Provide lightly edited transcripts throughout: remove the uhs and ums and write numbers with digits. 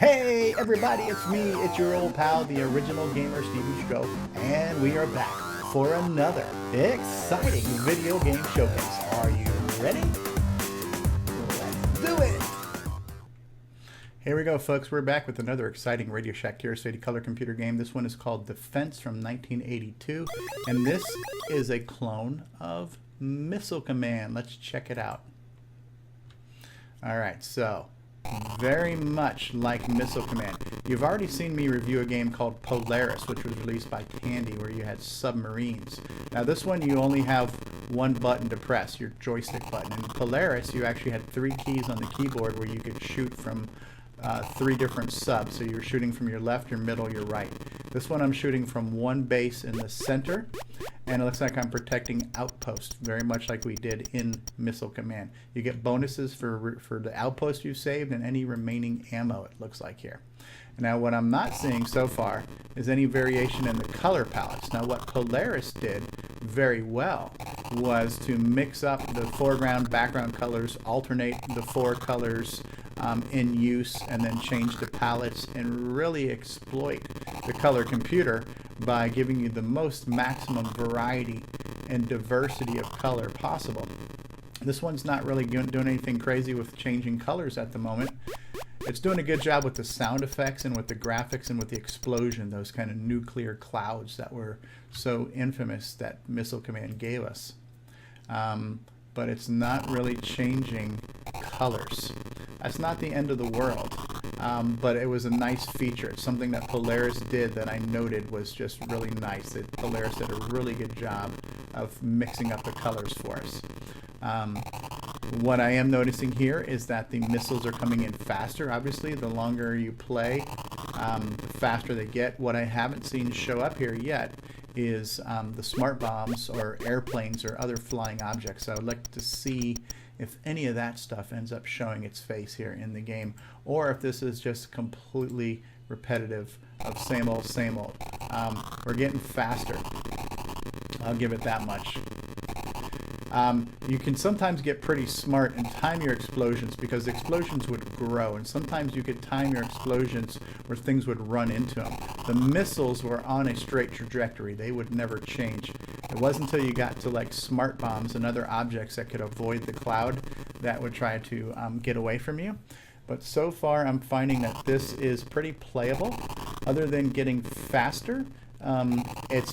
Hey everybody, it's me, it's your old pal, the original gamer StevieStrow, and we are back for another exciting video game showcase. Are you ready? Let's do it! Here we go, folks. We're back with another exciting Radio Shack TRS-80 color computer game. This one is called Defense from 1982, and this is a clone of Missile Command. Let's check it out. Alright, so very much like Missile Command. You've already seen me review a game called Polaris, which was released by Tandy, where you had submarines. Now this one you only have one button to press, your joystick button. In Polaris you actually had 3 keys on the keyboard where you could shoot from 3 different subs. So you're shooting from your left, your middle, your right. This one I'm shooting from one base in the center, and it looks like I'm protecting outposts, very much like we did in Missile Command. You get bonuses for the outpost you saved and any remaining ammo, it looks like here. Now what I'm not seeing so far is any variation in the color palettes. Now what Polaris did very well was to mix up the foreground, background colors, alternate the 4 colors in use, and then change the palettes and really exploit the color computer by giving you the most maximum variety and diversity of color possible. This one's not really doing anything crazy with changing colors at the moment. It's doing a good job with the sound effects and with the graphics and with the explosion, those kind of nuclear clouds that were so infamous that Missile Command gave us. But it's not really changing colors. That's not the end of the world, but it was a nice feature. It's something that Polaris did that I noted was just really nice. That Polaris did a really good job of mixing up the colors for us. What I am noticing here is that the missiles are coming in faster. Obviously, the longer you play, the faster they get. What I haven't seen show up here yet is the smart bombs or airplanes or other flying objects. So I'd like to see if any of that stuff ends up showing its face here in the game, or if this is just completely repetitive of same old, same old. We're getting faster. I'll give it that much. You can sometimes get pretty smart and time your explosions, because explosions would grow, and sometimes you could time your explosions where things would run into them. The missiles were on a straight trajectory. They would never change. It wasn't until you got to like smart bombs and other objects that could avoid the cloud that would try to get away from you. But so far I'm finding that this is pretty playable. Other than getting faster, it's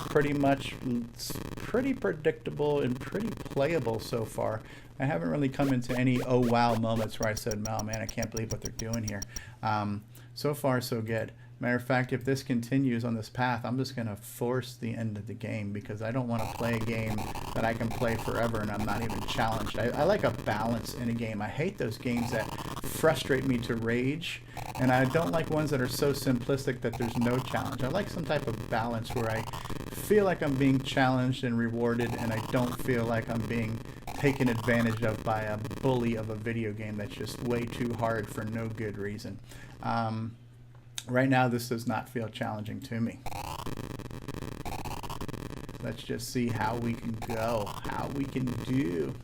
pretty predictable and pretty playable so far. I haven't really come into any oh wow moments where I said, oh man, I can't believe what they're doing here. So far so good. Matter of fact, if this continues on this path, I'm just going to force the end of the game, because I don't want to play a game that I can play forever and I'm not even challenged. I like a balance in a game. I hate those games that frustrate me to rage, and I don't like ones that are so simplistic that there's no challenge. I like some type of balance where I feel like I'm being challenged and rewarded, and I don't feel like I'm being taken advantage of by a bully of a video game that's just way too hard for no good reason. Right now, this does not feel challenging to me. Let's just see how we can go, how we can do.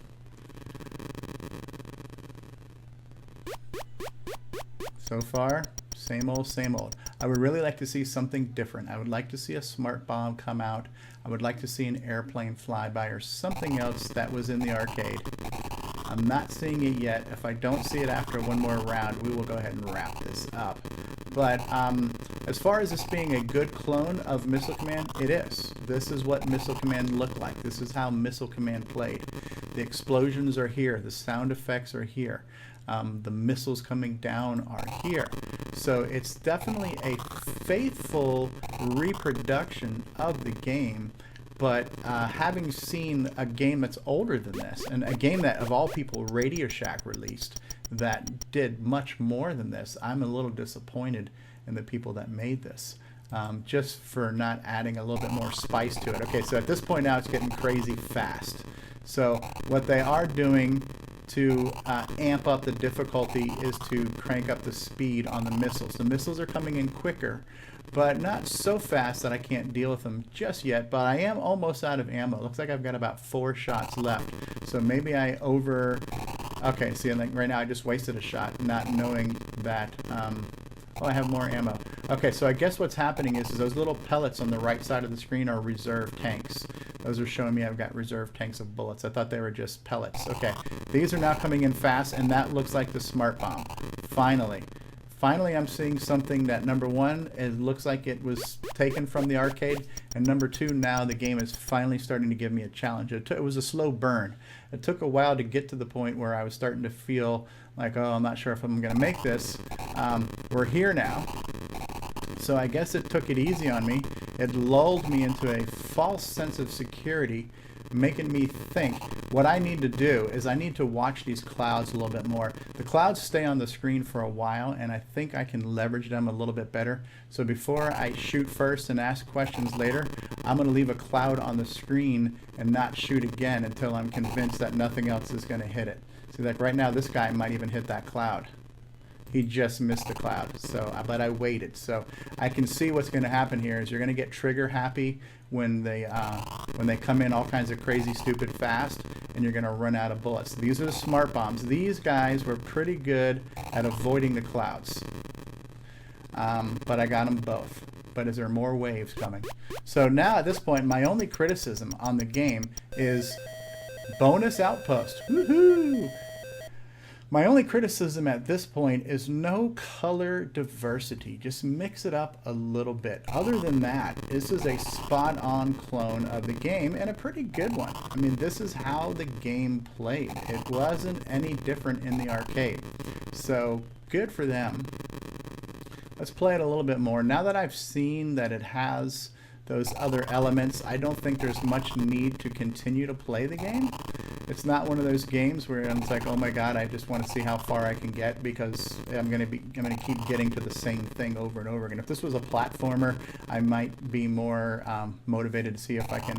So far, same old, same old. I would really like to see something different. I would like to see a smart bomb come out. I would like to see an airplane fly by, or something else that was in the arcade. I'm not seeing it yet. If I don't see it after one more round, we will go ahead and wrap this up. But as far as this being a good clone of Missile Command, it is. This is what Missile Command looked like. This is how Missile Command played. The explosions are here. The sound effects are here. The missiles coming down are here. So it's definitely a faithful reproduction of the game. But having seen a game that's older than this, and a game that, of all people, Radio Shack released, that did much more than this, I'm a little disappointed in the people that made this, just for not adding a little bit more spice to it. Okay, so at this point now it's getting crazy fast. So what they are doing to amp up the difficulty is to crank up the speed on the missiles. The missiles are coming in quicker, but not so fast that I can't deal with them just yet. But I am almost out of ammo. Looks like I've got about 4 shots left. So maybe I Okay, see, like right now I just wasted a shot, not knowing that Oh, I have more ammo. Okay, so I guess what's happening is those little pellets on the right side of the screen are reserve tanks. Those are showing me I've got reserve tanks of bullets. I thought they were just pellets. Okay, these are now coming in fast, and that looks like the smart bomb. Finally. Finally, I'm seeing something that, number one, it looks like it was taken from the arcade, and number two, now the game is finally starting to give me a challenge. It was a slow burn. It took a while to get to the point where I was starting to feel like, oh, I'm not sure if I'm going to make this. We're here now. So I guess it took it easy on me. It lulled me into a false sense of security, making me think what I need to do is I need to watch these clouds a little bit more. The clouds stay on the screen for a while, and I think I can leverage them a little bit better. So before I shoot first and ask questions later, I'm going to leave a cloud on the screen and not shoot again until I'm convinced that nothing else is going to hit it. See, like right now, this guy might even hit that cloud. He just missed the cloud, but I waited. So I can see what's going to happen here is you're going to get trigger happy when they come in all kinds of crazy, stupid fast, and you're going to run out of bullets. These are the smart bombs. These guys were pretty good at avoiding the clouds, but I got them both. But is there more waves coming? So now at this point, my only criticism on the game is bonus outpost. Woohoo! My only criticism at this point is no color diversity. Just mix it up a little bit. Other than that, this is a spot-on clone of the game, and a pretty good one. I mean, this is how the game played. It wasn't any different in the arcade. So, good for them. Let's play it a little bit more. Now that I've seen that it has those other elements, I don't think there's much need to continue to play the game. It's not one of those games where it's like, oh my god, I just want to see how far I can get, because I'm gonna keep getting to the same thing over and over again. If this was a platformer, I might be more motivated to see if I can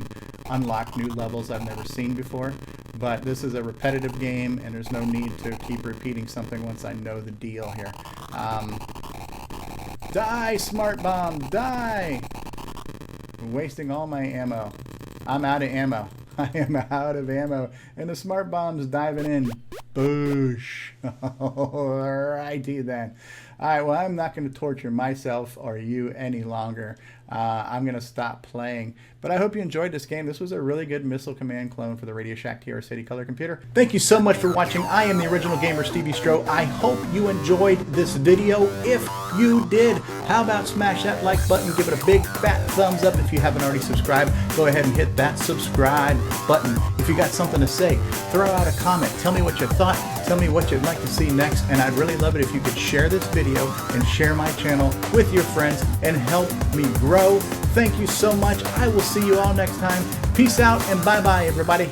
unlock new levels I've never seen before. But this is a repetitive game, and there's no need to keep repeating something once I know the deal here. Die, smart bomb, die! I'm wasting all my ammo. I'm out of ammo. I am out of ammo, and the smart bomb's diving in. Boosh. Alrighty then. Alright, well, I'm not going to torture myself or you any longer. I'm going to stop playing. But I hope you enjoyed this game. This was a really good Missile Command clone for the Radio Shack TRS-80 color computer. Thank you so much for watching. I am the original gamer, StevieStrow. I hope you enjoyed this video. If you did, how about smash that like button, give it a big fat thumbs up. If you haven't already subscribed, go ahead and hit that subscribe button. If you got something to say, throw out a comment. Tell me what you thought. Tell me what you'd like to see next. And I'd really love it if you could share this video and share my channel with your friends and help me grow. Thank you so much. I will see you all next time. Peace out and bye-bye, everybody.